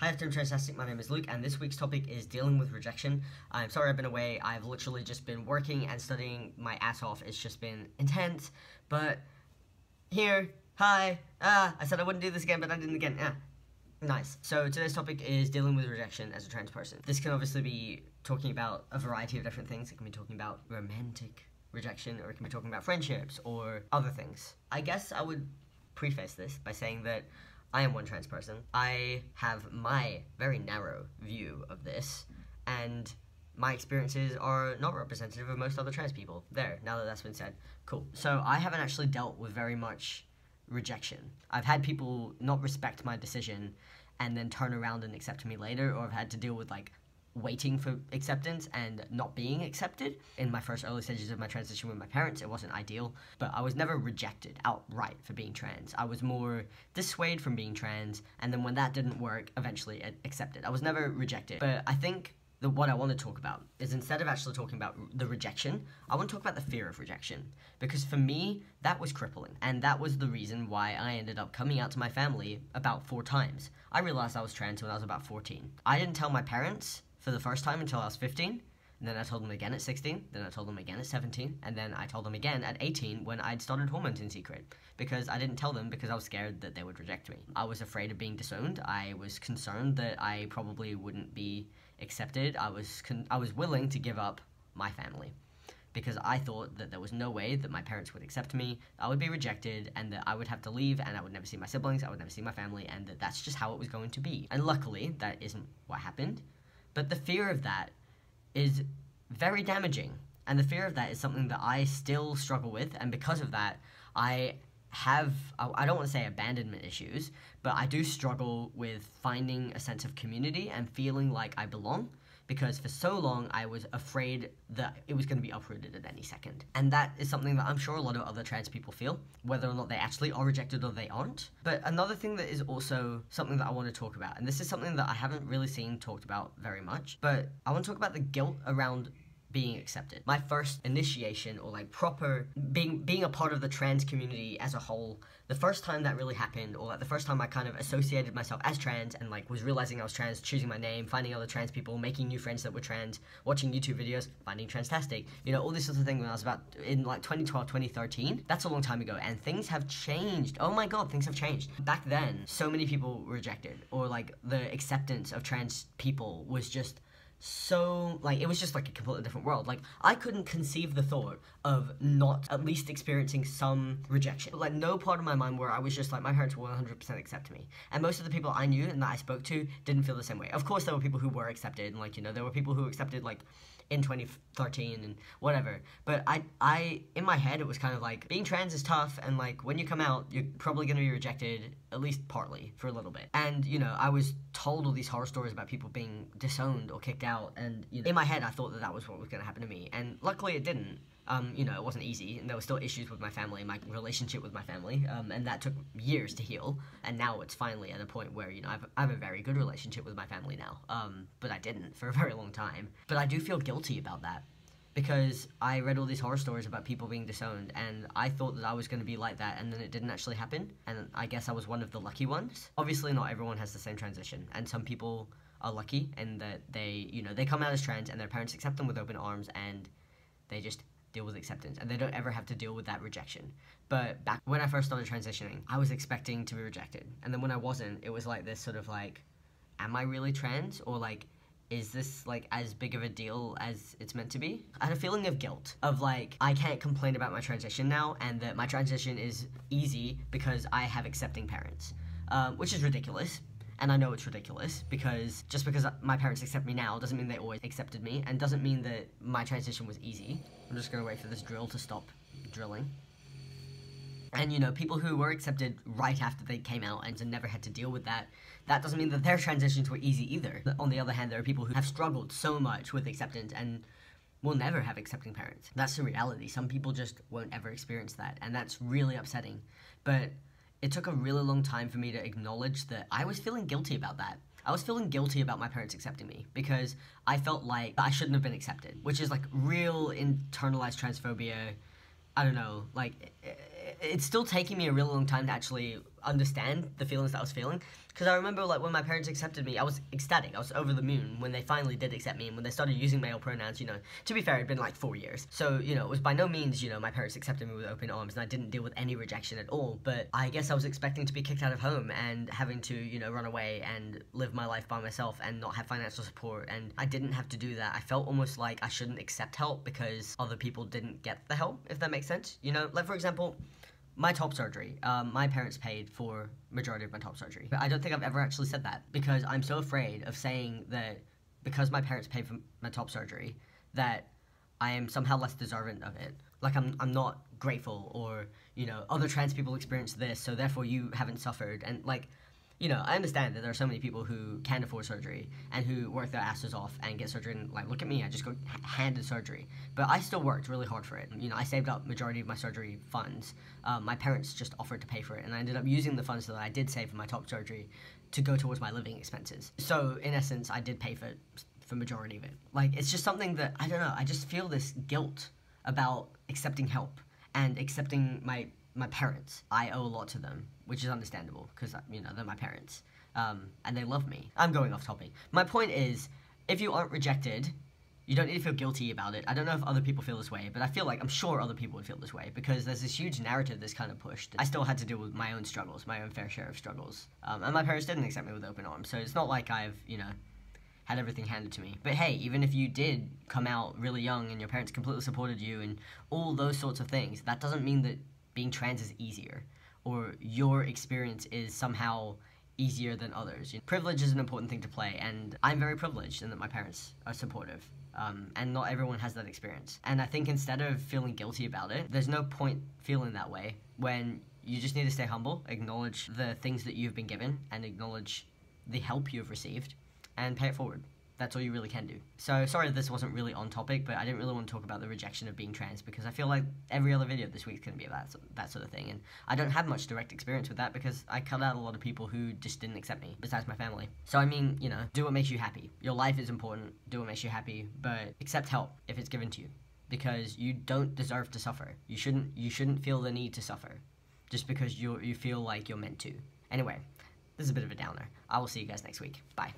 Hi afternoon, Transtastic. My name is Luke, and this week's topic is dealing with rejection. I'm sorry I've been away. I've literally just been working and studying my ass off. It's just been intense, but here, hi, I said I wouldn't do this again, but I did it again, nice. So today's topic is dealing with rejection as a trans person. This can obviously be talking about a variety of different things. It can be talking about romantic rejection, or it can be talking about friendships, or other things. I guess I would preface this by saying that I am one trans person. I have my very narrow view of this, and my experiences are not representative of most other trans people. There, now that that's been said. Cool. So I haven't actually dealt with very much rejection. I've had people not respect my decision and then turn around and accept me later, or I've had to deal with like waiting for acceptance and not being accepted. In my first early stages of my transition with my parents, it wasn't ideal, but I was never rejected outright for being trans. I was more dissuaded from being trans, and then when that didn't work, eventually accepted. I was never rejected. But I think that what I want to talk about is, instead of actually talking about the rejection, I want to talk about the fear of rejection. Because for me, that was crippling. And that was the reason why I ended up coming out to my family about 4 times. I realized I was trans when I was about 14. I didn't tell my parents for the first time until I was 15, and then I told them again at 16, then I told them again at 17, and then I told them again at 18 when I'd started hormones in secret, because I didn't tell them because I was scared that they would reject me. I was afraid of being disowned. I was concerned that I probably wouldn't be accepted. I was willing to give up my family, because I thought that there was no way that my parents would accept me, I would be rejected, and that I would have to leave, and I would never see my siblings, I would never see my family, and that that's just how it was going to be. And luckily, that isn't what happened. But the fear of that is very damaging, and the fear of that is something that I still struggle with, and because of that, I don't want to say abandonment issues, but I do struggle with finding a sense of community and feeling like I belong, because for so long I was afraid that it was going to be uprooted at any second. And that is something that I'm sure a lot of other trans people feel, whether or not they actually are rejected or they aren't. But another thing that is also something that I want to talk about, and this is something that I haven't really seen talked about very much, but I want to talk about the guilt around being accepted. My first initiation, or like proper being a part of the trans community as a whole, the first time that really happened, or like the first time I kind of associated myself as trans and like was realizing I was trans, choosing my name, finding other trans people, making new friends that were trans, watching YouTube videos, finding Transtastic, you know, all this sort of thing when I was about in like 2012, 2013. That's a long time ago, and things have changed. Oh my god, things have changed. Back then, so many people were rejected, or like the acceptance of trans people was just so, like, it was just like a completely different world. Like, I couldn't conceive the thought of not at least experiencing some rejection. Like, no part of my mind where I was just like, my parents will 100% accept me. And most of the people I knew and that I spoke to didn't feel the same way. Of course, there were people who were accepted, and like, you know, there were people who accepted, like, in 2013 and whatever. But I in my head, it was kind of like, being trans is tough, and like, when you come out, you're probably gonna be rejected, at least partly, for a little bit. And, you know, I was told all these horror stories about people being disowned or kicked out, and, you know, in my head, I thought that that was what was gonna happen to me, and luckily it didn't. You know, it wasn't easy, and there were still issues with my family, my relationship with my family, and that took years to heal, and now it's finally at a point where, you know, I have a very good relationship with my family now, but I didn't for a very long time. But I do feel guilty about that, because I read all these horror stories about people being disowned, and I thought that I was going to be like that, and then it didn't actually happen, and I guess I was one of the lucky ones. Obviously, not everyone has the same transition, and some people are lucky in that they, you know, they come out as trans, and their parents accept them with open arms, and they just deal with acceptance, and they don't ever have to deal with that rejection. But back when I first started transitioning, I was expecting to be rejected, and then when I wasn't, it was like this sort of like, am I really trans, or like, is this like as big of a deal as it's meant to be? I had a feeling of guilt, of like, I can't complain about my transition now, and that my transition is easy because I have accepting parents, which is ridiculous. And I know it's ridiculous, because just because my parents accept me now doesn't mean they always accepted me, and doesn't mean that my transition was easy. I'm just gonna wait for this drill to stop drilling. And, you know, people who were accepted right after they came out and never had to deal with that, that doesn't mean that their transitions were easy either. On the other hand, there are people who have struggled so much with acceptance and will never have accepting parents. That's the reality. Some people just won't ever experience that, and that's really upsetting. But it took a really long time for me to acknowledge that I was feeling guilty about that. I was feeling guilty about my parents accepting me, because I felt like I shouldn't have been accepted, which is like real internalized transphobia. I don't know, like, it's still taking me a really long time to actually understand the feelings that I was feeling, because I remember like when my parents accepted me, I was ecstatic. I was over the moon when they finally did accept me and when they started using male pronouns. You know, to be fair, it'd been like 4 years, so you know, it was by no means, you know, my parents accepted me with open arms, and I didn't deal with any rejection at all. But I guess I was expecting to be kicked out of home and having to, you know, run away and live my life by myself and not have financial support, and I didn't have to do that. I felt almost like I shouldn't accept help because other people didn't get the help, if that makes sense. You know, like for example, my top surgery, my parents paid for majority of my top surgery. But I don't think I've ever actually said that because I'm so afraid of saying that because my parents paid for my top surgery that I am somehow less deserving of it. Like I'm not grateful, or, you know, other trans people experience this, so therefore you haven't suffered. And like, you know, I understand that there are so many people who can't afford surgery and who work their asses off and get surgery, and like, look at me, I just got handed surgery. But I still worked really hard for it. You know, I saved up majority of my surgery funds. My parents just offered to pay for it, and I ended up using the funds that I did save for my top surgery to go towards my living expenses. So in essence, I did pay for majority of it. Like, it's just something that, I don't know, I just feel this guilt about accepting help and accepting my parents. I owe a lot to them, which is understandable because, you know, they're my parents, and they love me. I'm going off topic. My point is, if you aren't rejected, you don't need to feel guilty about it. I don't know if other people feel this way, but I feel like I'm sure other people would feel this way because there's this huge narrative that's kind of pushed. I still had to deal with my own struggles, my own fair share of struggles, and my parents didn't accept me with open arms, so it's not like I've, you know, had everything handed to me. But hey, even if you did come out really young and your parents completely supported you and all those sorts of things, that doesn't mean that being trans is easier, or your experience is somehow easier than others. Privilege is an important thing to play, and I'm very privileged in that my parents are supportive, and not everyone has that experience. And I think instead of feeling guilty about it, there's no point feeling that way when you just need to stay humble, acknowledge the things that you've been given, and acknowledge the help you've received, and pay it forward. That's all you really can do. So sorry that this wasn't really on topic, but I didn't really want to talk about the rejection of being trans because I feel like every other video this week is going to be about that sort of thing, and I don't have much direct experience with that because I cut out a lot of people who just didn't accept me, besides my family. So I mean, you know, do what makes you happy. Your life is important, do what makes you happy, but accept help if it's given to you because you don't deserve to suffer. You shouldn't feel the need to suffer just because you feel like you're meant to. Anyway, this is a bit of a downer. I will see you guys next week. Bye.